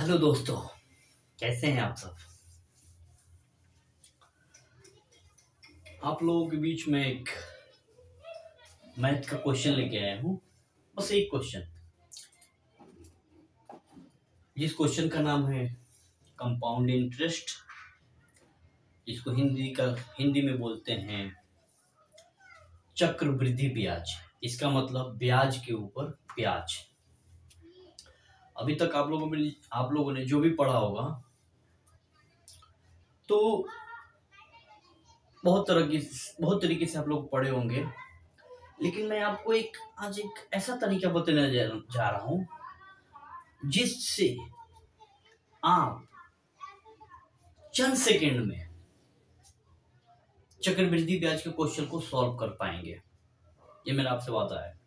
Hello दोस्तों, कैसे हैं आप सब। आप लोगों के बीच में एक मैथ का क्वेश्चन लेके आया हूँ। बस एक क्वेश्चन, जिस क्वेश्चन का नाम है कंपाउंड इंटरेस्ट, जिसको हिंदी में बोलते हैं चक्रवृद्धि ब्याज। इसका मतलब ब्याज के ऊपर ब्याज। अभी तक आप लोगों ने जो भी पढ़ा होगा तो बहुत तरीके से आप लोग पढ़े होंगे, लेकिन मैं आपको आज एक ऐसा तरीका बताने जा रहा हूं जिससे आप चंद सेकंड में चक्रवृद्धि ब्याज के क्वेश्चन को सॉल्व कर पाएंगे। ये मेरा आपसे वादा है।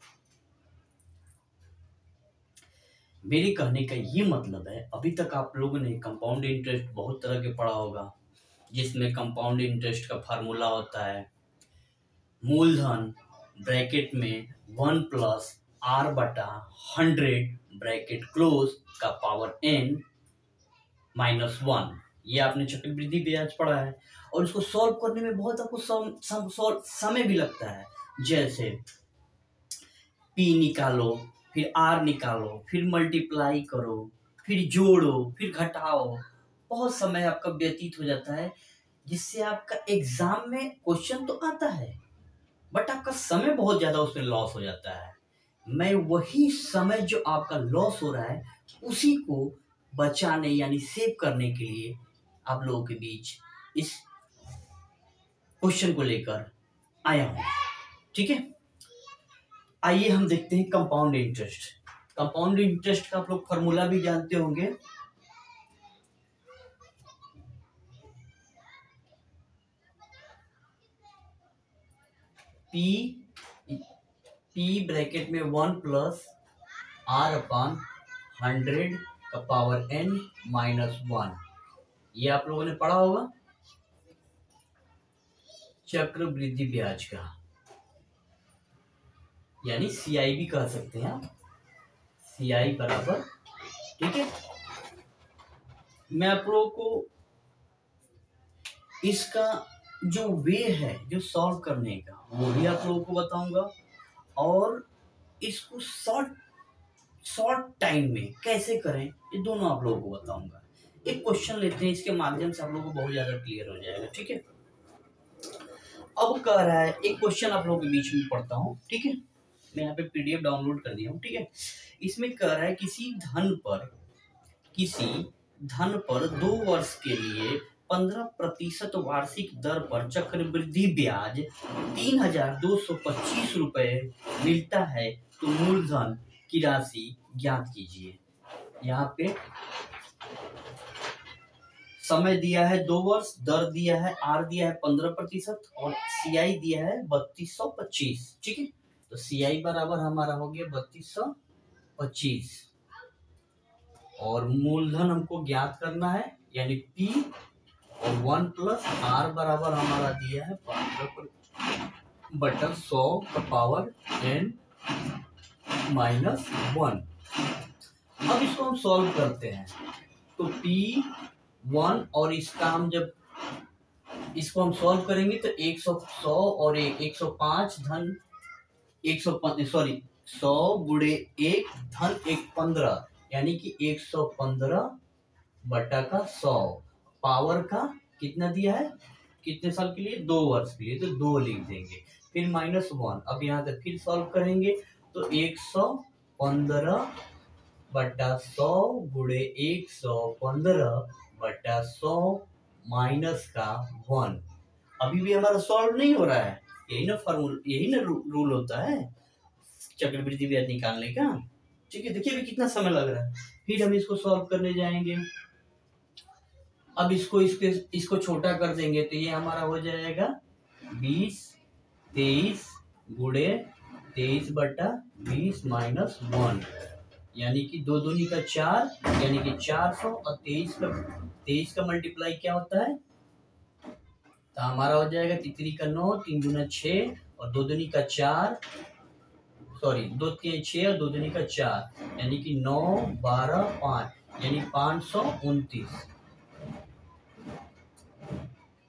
मेरे कहने का ये मतलब है, अभी तक आप लोगों ने कंपाउंड इंटरेस्ट बहुत तरह के पढ़ा होगा, जिसमें कंपाउंड इंटरेस्ट का फार्मूला होता है मूलधन ब्रैकेट में 1+r/100 ब्रैकेट क्लोज का पावर n -1। ये आपने चक्रवृद्धि ब्याज पढ़ा है और इसको सॉल्व करने में बहुत आपको समय भी लगता है। जैसे p निकालो, फिर r निकालो, फिर मल्टीप्लाई करो, फिर जोड़ो, फिर घटाओ, बहुत समय आपका व्यतीत हो जाता है, जिससे आपका एग्जाम में क्वेश्चन तो आता है बट आपका समय बहुत ज्यादा उसमें लॉस हो जाता है। मैं वही समय जो आपका लॉस हो रहा है उसी को बचाने यानी सेव करने के लिए आप लोगों के बीच इस क्वेश्चन को लेकर आया हूं। ठीक है, आइए हम देखते हैं कंपाउंड इंटरेस्ट। कंपाउंड इंटरेस्ट का आप लोग फॉर्मूला भी जानते होंगे। P ब्रैकेट में 1+r/100 का पावर n -1। ये आप लोगों ने पढ़ा होगा चक्रवृद्धि ब्याज का, यानी CI भी कह सकते हैं आप, CI बराबर। ठीक है, मैं आप लोगों को इसका जो वे है जो सॉल्व करने का वो भी आप लोगों को बताऊंगा, और इसको शॉर्ट टाइम में कैसे करें ये दोनों आप लोगों को बताऊंगा। एक क्वेश्चन लेते हैं, इसके माध्यम से आप लोगों को बहुत ज्यादा क्लियर हो जाएगा। ठीक है, अब कह रहा है, एक क्वेश्चन आप लोगों के बीच में पढ़ता हूँ। ठीक है, मैं यहाँ पे PDF डाउनलोड कर दिया हूँ। ठीक है, इसमें कह रहा है किसी धन पर 2 वर्ष के लिए 15% वार्षिक दर पर चक्रवृद्धि ब्याज 3,225 रुपए मिलता है, तो मूलधन की राशि ज्ञात कीजिए। यहाँ पे समय दिया है 2 वर्ष, दर दिया है R दिया है 15% और CI दिया है 3225। ठीक है, तो CI बराबर हमारा हो गया 3225 और मूलधन हमको ज्ञात करना है यानी P, और 1+r बराबर हमारा दिया है 15/100 का पावर n -1। अब इसको हम सॉल्व करते हैं तो P1 और इसका हम जब इसको हम सॉल्व करेंगे तो 100 और 105 धन 100 गुणे 1 धन 15, यानी कि 115/100 पावर का कितना दिया है, कितने साल के लिए, 2 वर्ष के लिए, तो 2 लिख देंगे, फिर -1। अब यहाँ तक फिर सॉल्व करेंगे तो 115/100 गुणे 115/100 माइनस का 1। अभी भी हमारा सॉल्व नहीं हो रहा है। यही ना रूल होता है चक्रवृद्धि ब्याज निकालने का। ठीक है, देखिए अभी कितना समय लग रहा है। फिर हम इसको सॉल्व करने जाएंगे। अब इसको छोटा कर देंगे तो ये हमारा हो जाएगा 23 गुणे 23/20 -1, यानी कि 2 दूनी का 4, यानी कि 400, और 23 का मल्टीप्लाई क्या होता है, तो हमारा हो जाएगा 3 का 9, 3 दूना 6 और 2 दूनी का 4, 2 3 6 और 2 दूनी का 4, यानी कि 9 12 5, यानी 529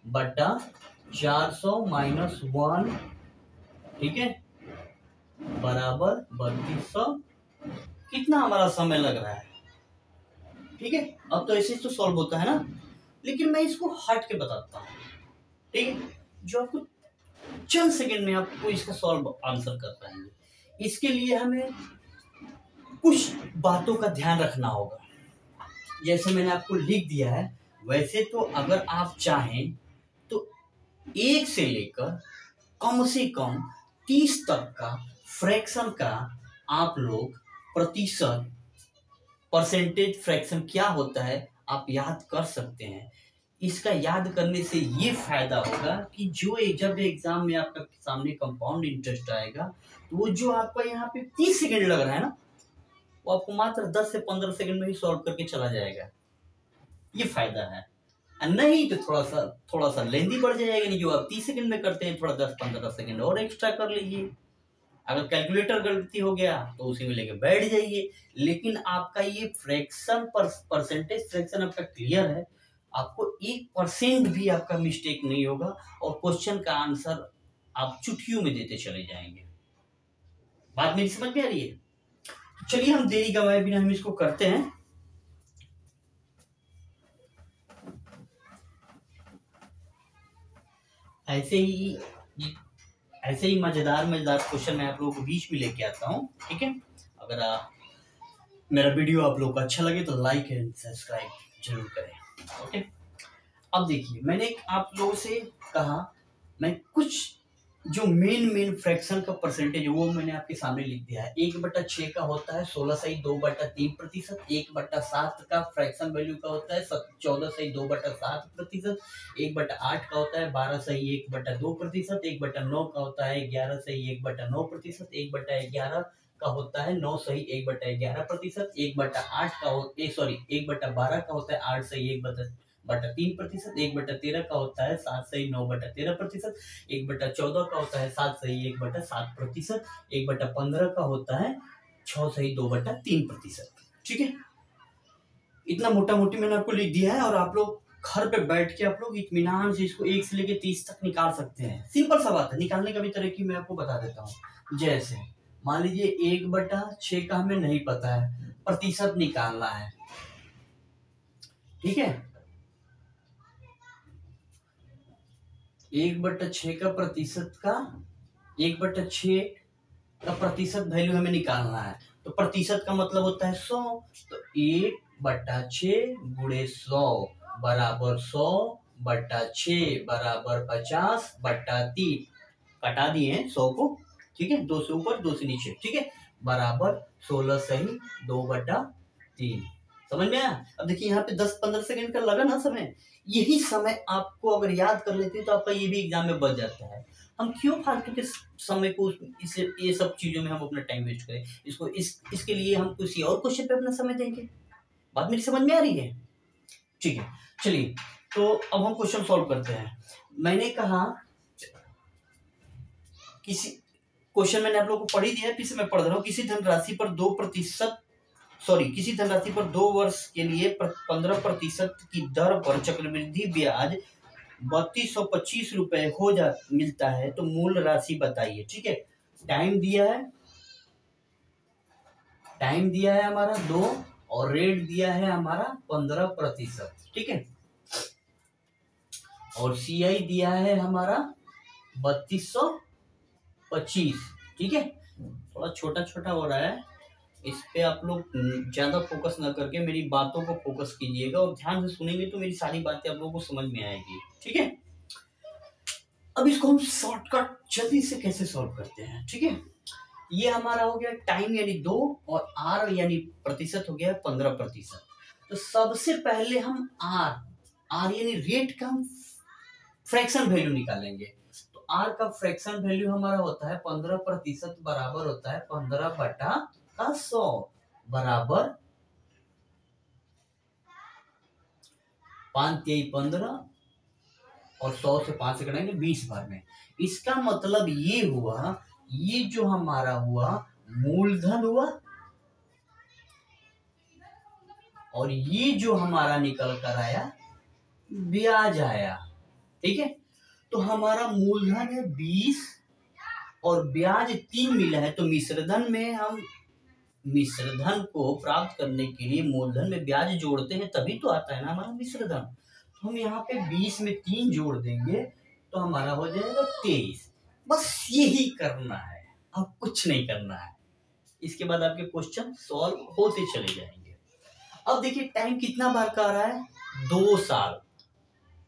बटा 400 माइनस 1, ठीक है, बराबर 3200। कितना हमारा समय लग रहा है, ठीक है। अब तो ऐसे तो सॉल्व होता है ना, लेकिन मैं इसको हट के बताता हूँ, ठीक है, जो आपको चंद सेकंड में आपको इसका सॉल्व आंसर कर पाएंगे। इसके लिए हमें कुछ बातों का ध्यान रखना होगा। जैसे मैंने आपको लिख दिया है, वैसे तो अगर आप चाहें तो 1 से लेकर कम से कम 30 तक का फ्रैक्शन का आप लोग प्रतिशत, परसेंटेज फ्रैक्शन क्या होता है आप याद कर सकते हैं। इसका याद करने से ये फायदा होगा कि जब एग्जाम में आपका सामने कंपाउंड इंटरेस्ट आएगा, तो वो जो आपका यहाँ पे 30 सेकंड लग रहा है ना, वो आपको मात्र 10 से 15 सेकंड में ही सॉल्व करके चला जाएगा। ये फायदा है। नहीं तो थोड़ा सा लेंदी बढ़ जाएगा। नहीं, जो आप 30 सेकंड में करते हैं, थोड़ा 10-15 सेकंड और एक्स्ट्रा कर लीजिए। अगर कैलकुलेटर गलती हो गया तो उसी में लेके बैठ जाइए। लेकिन आपका ये फ्रैक्शन परसेंटेज फ्रैक्शन आपका क्लियर है, आपको 1% भी आपका मिस्टेक नहीं होगा और क्वेश्चन का आंसर आप चुटकियों में देते चले जाएंगे। बात मेरी समझ में आ रही है? चलिए हम देरी गवाए बिना हम इसको करते हैं। ऐसे ही मजेदार क्वेश्चन मैं आप लोगों को बीच में लेके आता हूँ, ठीक है। अगर मेरा वीडियो आप लोगों को अच्छा लगे तो लाइक एंड सब्सक्राइब जरूर करें, ओके। अब देखिए, मैंने आप लोगों से कहा मैं कुछ जो मेन फ्रैक्शन का परसेंटेज है वो मैंने आपके सामने लिख दिया है। 1/6 का होता है 16/2/3%। 1/7 का फ्रैक्शन वैल्यू का होता है 14/2/7%। 1/8 का होता है 12/1/2%। 1/9 का होता है 11/1/9%। 1/11 का होता है 9/1/11%। 1/8 का 1/12 का होता है 8/1/3%। 1/13 का होता है 7/9/13%। 1/14 का होता है 7/1/7%। 1/15 का होता है 6/2/3%, ठीक है। इतना मोटा मोटी मैंने आपको लिख दिया है और आप लोग घर पे बैठ के आप लोग इत्मीनान से इसको 1 से लेके 30 तक निकाल सकते हैं। सिंपल सा बात है, निकालने का भी तरीका मैं आपको बता देता हूँ। जैसे मान लीजिए 1/6 का हमें नहीं पता है, प्रतिशत निकालना है, ठीक है। 1/6 का प्रतिशत का 1/6 का प्रतिशत वैल्यू हमें निकालना है, तो प्रतिशत का मतलब होता है 100। तो 1/6 गुणे 100 बराबर 100/6 बराबर 50/3। कटा दिए हैं 100 को, ठीक है, 2 से ऊपर 2 से नीचे, ठीक है, बराबर 16/2/3। समझ में आया? अब देखिए यहाँ पे 10-15 सेकंड का लगा ना समय, यही समय आपको अगर याद कर लेते हैं तो आपका ये भी एग्जाम में बच जाता है। हम क्यों फालतू के समय को इसे ये सब चीजों में हम अपना टाइम वेस्ट करें। इसके लिए हम किसी और क्वेश्चन पे अपना समय देंगे। बात मेरी समझ में आ रही है? ठीक है, चलिए तो अब हम क्वेश्चन सॉल्व करते हैं। मैंने कहा किसी क्वेश्चन मैंने आप लोगों को पढ़ ही दिया है, फिर से मैं पढ़ रहा हूँ। किसी धनराशि पर 2 वर्ष के लिए 15% की दर पर चक्रवृद्धि ब्याज 3225 रुपए मिलता है, तो मूल राशि बताइए, ठीक है। टाइम दिया है हमारा 2 और रेट दिया है हमारा 15%, ठीक है। और CI दिया है हमारा 3225, ठीक है। थोड़ा छोटा छोटा हो रहा है, इस पे आप लोग ज्यादा फोकस ना करके मेरी बातों को फोकस कीजिएगा और ध्यान से सुनेंगे तो मेरी सारी बातें आप लोगों को समझ में आएगी, ठीक है। अब इसको हम शॉर्टकट जल्दी से कैसे सॉल्व करते हैं, ठीक है। ये हमारा हो गया टाइम यानी 2 और R यानी प्रतिशत हो गया 15%। तो सबसे पहले हम R यानी रेट का हम फ्रैक्शन वैल्यू निकालेंगे। तो R का फ्रैक्शन वैल्यू हमारा होता है 15% बराबर होता है 15/100 बराबर 5×3=15 और 100 से 5 से कटेंगे 20 बार में। इसका मतलब ये हुआ, ये जो हमारा हुआ मूलधन हुआ और ये जो हमारा निकल कर आया ब्याज आया। ठीक है, तो हमारा मूलधन है 20 और ब्याज 3 मिला है। तो मिश्रधन में हम मिश्रधन को प्राप्त करने के लिए मूलधन में ब्याज जोड़ते हैं, तभी तो आता है ना हमारा मिश्रधन। तो हम यहाँ पे 20 में 3 जोड़ देंगे तो हमारा हो जाएगा 23। बस यही करना है, अब कुछ नहीं करना है। इसके बाद आपके क्वेश्चन सॉल्व होते चले जाएंगे। अब देखिए टाइम कितना बार का आ रहा है, 2 साल।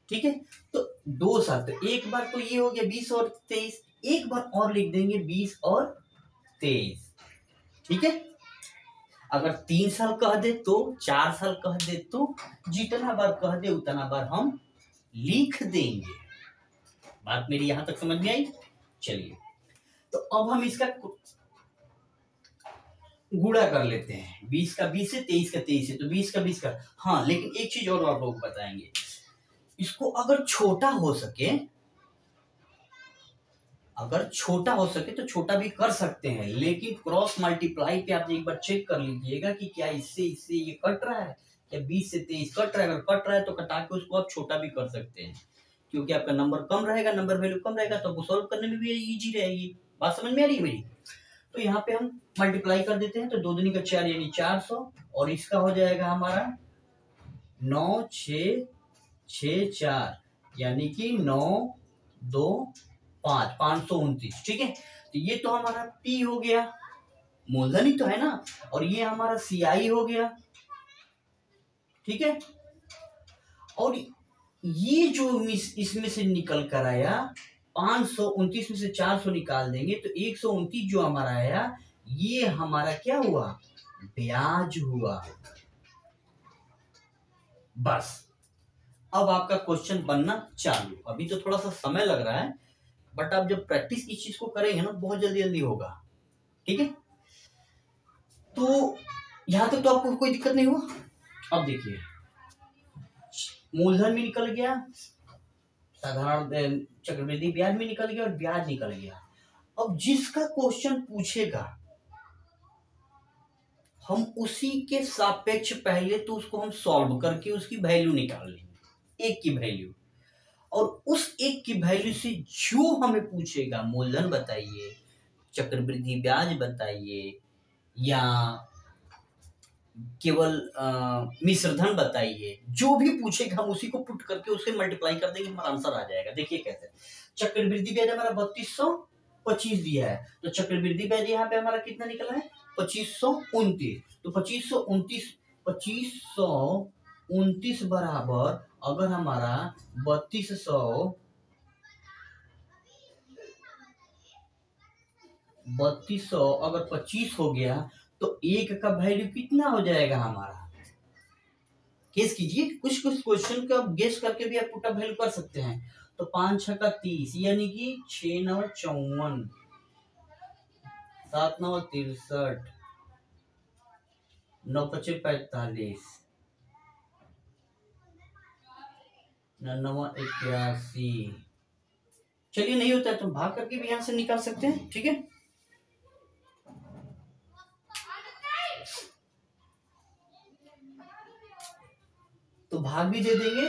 ठीक है, तो 2 साल, तो एक बार तो ये हो गया 20 और 23, एक बार और लिख देंगे 20 और 23। ठीक है, अगर 3 साल कह दे तो 4 साल कह दे तो जितना बार कह दे उतना बार हम लिख देंगे। बात मेरी यहां तक समझ में आई? चलिए, तो अब हम इसका गुणा कर लेते हैं। 20 का 20 है, 23 का 23 है, तो 20 का 20 का। हाँ, लेकिन एक चीज और आप लोग बताएंगे, इसको अगर छोटा हो सके, अगर छोटा हो सके तो छोटा भी कर सकते हैं, लेकिन क्रॉस मल्टीप्लाई पे आप एक बार चेक कर लीजिएगा कि क्या इससे इससे ये कट रहा है, क्या 20 से 23 कट रहा है। अगर कट रहा है तो कटा के उसको आप छोटा भी कर सकते हैं, क्योंकि आपका नंबर कम रहेगा, नंबर वैल्यू कम रहेगा तो सॉल्व करने में भी इजी रहेगी। बात समझ में आ रही है मेरी? तो यहाँ पे हम मल्टीप्लाई कर देते हैं, तो 2 दूनी का 4 यानी 400, और इसका हो जाएगा हमारा 9 6 6 4 यानी कि 9 2 5 529। ठीक है, तो ये तो हमारा P हो गया, मूलधन ही तो है ना, और ये हमारा CI हो गया। ठीक है, और ये जो इसमें से निकल कर आया 529 में से 400 निकाल देंगे तो 129 जो हमारा आया, ये हमारा क्या हुआ, ब्याज हुआ। बस अब आपका क्वेश्चन बनना चालू। अभी तो थोड़ा सा समय लग रहा है, बट आप जब प्रैक्टिस इस चीज को करेंगे ना, बहुत जल्दी जल्दी होगा। ठीक है, तो यहां तक तो आपको कोई दिक्कत नहीं हुआ। अब देखिए, मूलधन भी निकल गया, साधारण चक्रवृद्धि ब्याज भी निकल गया और ब्याज निकल गया। अब जिसका क्वेश्चन पूछेगा हम उसी के सापेक्ष पहले तो उसको हम सॉल्व करके उसकी वैल्यू निकाल लेंगे, एक की वैल्यू, और उस एक की वैल्यू से जो हमें पूछेगा, मूलधन बताइए, चक्रवृद्धि ब्याज बताइए, या केवल मिश्रधन बताइए, जो भी पूछेगा हम उसी को पुट करके उससे मल्टीप्लाई कर देंगे, हमारा आंसर आ जाएगा। देखिए कैसे, चक्रवृद्धि ब्याज हमारा 3225 दिया है, तो चक्रवृद्धि ब्याज यहाँ पे हमारा कितना निकला है, 2529। तो 2529 बराबर, अगर हमारा 3200 अगर 25 हो गया तो एक का वैल्यू कितना हो जाएगा हमारा, गेस कीजिए। कुछ कुछ क्वेश्चन का गेस करके भी आप पुट अप वैल्यू कर सकते हैं। तो 5 6 का 30 यानी कि 6 9 54, 7 9 63, 9 5 45, 9 81। चलिए नहीं होता है तो भाग करके भी यहां से निकाल सकते हैं। ठीक है, तो भाग भी दे देंगे।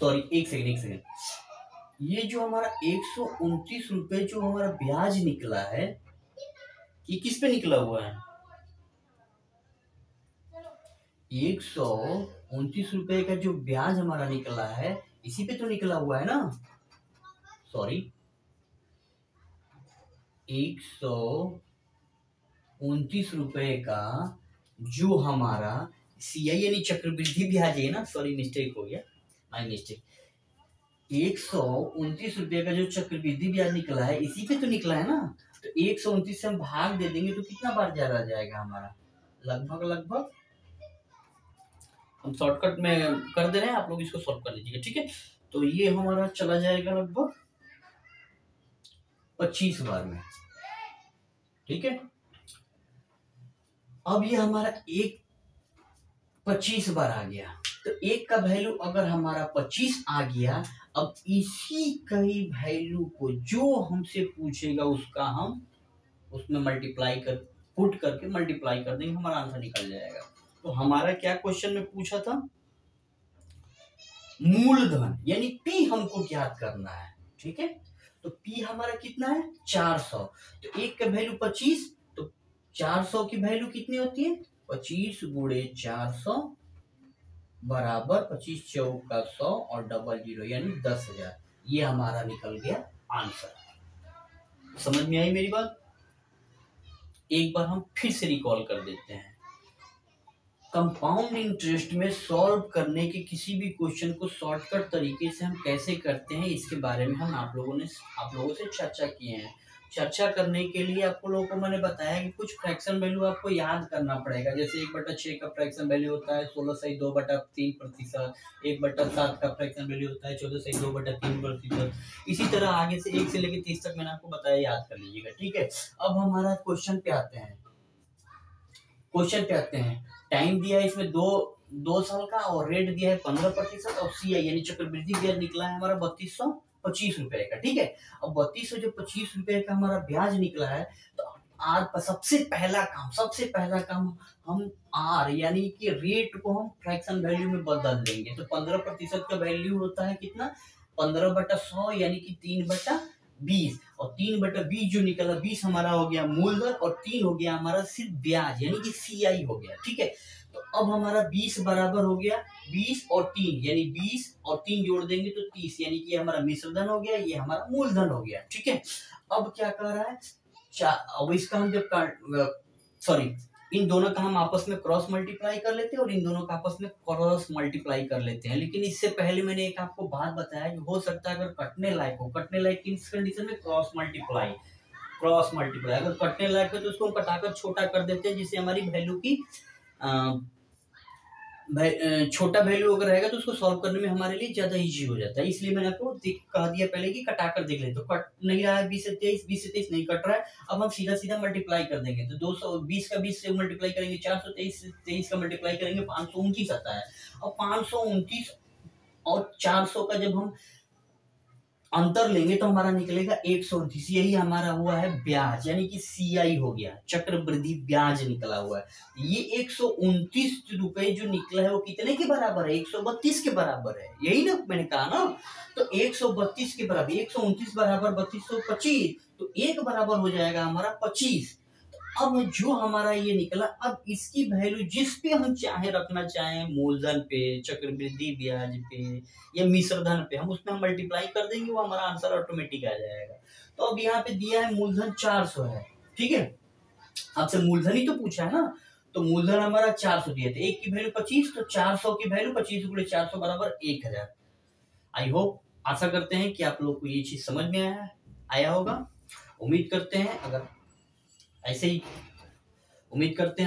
सॉरी, एक सेकंड, ये जो हमारा 129 रुपए जो हमारा ब्याज निकला है, ये किस पे निकला हुआ है, 129 रुपए का जो ब्याज हमारा निकला है इसी पे तो निकला हुआ है ना। सॉरी, 129 रुपए का जो हमारा CI यानी चक्रवृद्धि ब्याज है ना, सॉरी मिस्टेक हो गया, माई मिस्टेक। 129 रुपए का जो चक्रवृद्धि ब्याज निकला है इसी पे तो निकला है ना, तो 129 से हम भाग दे देंगे तो कितना बार ज्यादा आ जाएगा हमारा, लगभग हम शॉर्टकट में कर दे रहे हैं, आप लोग इसको सॉल्व कर लीजिएगा। ठीक है, तो ये हमारा चला जाएगा लगभग 25 बार में। ठीक है, अब ये हमारा एक 25 बार आ गया, तो एक का वैल्यू अगर हमारा 25 आ गया, अब इसी कई वैल्यू को जो हमसे पूछेगा उसका हम उसमें मल्टीप्लाई कर पुट करके मल्टीप्लाई कर देंगे, हमारा आंसर निकल जाएगा। तो हमारा क्या क्वेश्चन में पूछा था, मूलधन यानी पी हमको ज्ञात करना है, ठीक है। तो पी हमारा कितना है 400, तो एक का वैल्यू 25, तो 400 की वैल्यू कितनी होती है 25 गुणे 400 बराबर 25 चौका 100 और डबल जीरो यानी 10,000। ये हमारा निकल गया आंसर। समझ में आई मेरी बात? एक बार हम फिर से रिकॉल कर देते हैं। कंपाउंड इंटरेस्ट में सॉल्व करने के किसी भी क्वेश्चन को शॉर्टकट तरीके से हम कैसे करते हैं, इसके बारे में हम आप लोगों से चर्चा किए हैं। चर्चा करने के लिए आपको लोगों को मैंने बताया कि कुछ फ्रैक्शन वैल्यू आपको याद करना पड़ेगा। जैसे 1/6 का फ्रैक्शन वैल्यू होता है 16/2/3%, 1/7 का फ्रैक्शन वैल्यू होता है 14/2/3%। इसी तरह आगे से 1 से लेकर 30 तक मैंने आपको बताया, याद कर लीजिएगा, ठीक है। अब हमारा क्वेश्चन पे आते हैं। टाइम दिया है इसमें 2 साल का और रेट दिया है 15% और CI यानी चक्रवृद्धि ब्याज निकला है हमारा 3225 रुपए का, ठीक है। अब 3225 रुपए का हमारा ब्याज निकला है, तो आज सबसे पहला काम हम आर यानी कि रेट को हम फ्रैक्शन वैल्यू में बदल देंगे। तो 15% का वैल्यू होता है कितना 15/100 यानी कि 3/20 और 3/20 जो निकला 20 हमारा हो गया मूलधन और 3 हो गया हमारा सिर्फ ब्याज यानी कि CI हो गया, ठीक है। तो अब हमारा 20 बराबर हो गया 20 और 3 यानी 20 और 3 जोड़ देंगे तो 30 यानी कि हमारा मिश्रधन हो गया, ये हमारा मूलधन हो गया, ठीक है। अब क्या कर रहा है अब इसका हम जब इन दोनों का हम आपस में क्रॉस मल्टीप्लाई कर लेते हैं और इन दोनों का आपस में क्रॉस मल्टीप्लाई कर लेते हैं। लेकिन इससे पहले मैंने एक आपको बात बताया कि हो सकता है अगर कटने लायक किस कंडीशन में क्रॉस मल्टीप्लाई अगर कटने लायक है तो उसको हम कटाकर छोटा कर देते हैं, जिससे हमारी वैल्यू की छोटा वैल्यू अगर रहेगा तो उसको सॉल्व करने में हमारे लिए ज्यादा इजी हो जाता है। इसलिए मैंने आपको कह दिया पहले कि कटाकर देख ले। तो कट नहीं रहा है 20 से 23 नहीं कट रहा है। अब हम सीधा मल्टीप्लाई कर देंगे, तो 220 का 20 से मल्टीप्लाई करेंगे 423 का मल्टीप्लाई करेंगे 529 आता है। अब 529 और 400 का जब हम अंतर लेंगे तो हमारा निकलेगा 129। यही हमारा हुआ है ब्याज यानी कि CI हो गया, चक्रवृद्धि ब्याज निकला हुआ है। ये 129 रुपए जो निकला है वो कितने के बराबर है 132 के बराबर है, यही ना मैंने कहा ना। तो 132 के बराबर 129 बराबर 3225, तो एक बराबर हो जाएगा हमारा 25। अब जो हमारा ये निकला, अब इसकी वैल्यू जिस पे हम चाहे रखना चाहें, मूलधन पे, चक्रवृद्धि ब्याज पे या मिश्रधन पे, हम उसमें मल्टीप्लाई कर देंगे, वो हमारा आंसर ऑटोमेटिक आ जाएगा। तो अब यहाँ पे दिया है मूलधन 400 है, ठीक है। आपसे मूलधन ही तो पूछा है ना, तो मूलधन हमारा 400 दिया था, एक की वैल्यू 25, तो 400 की वैल्यू 25 गुणे 400 बराबर 1000। आई होप, आशा करते हैं कि आप लोग को ये चीज समझ में आया होगा। उम्मीद करते हैं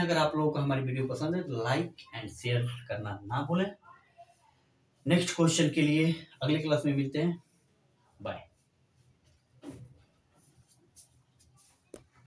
अगर आप लोगों को हमारी वीडियो पसंद है तो लाइक एंड शेयर करना ना भूलें। नेक्स्ट क्वेश्चन के लिए अगले क्लास में मिलते हैं। बाय।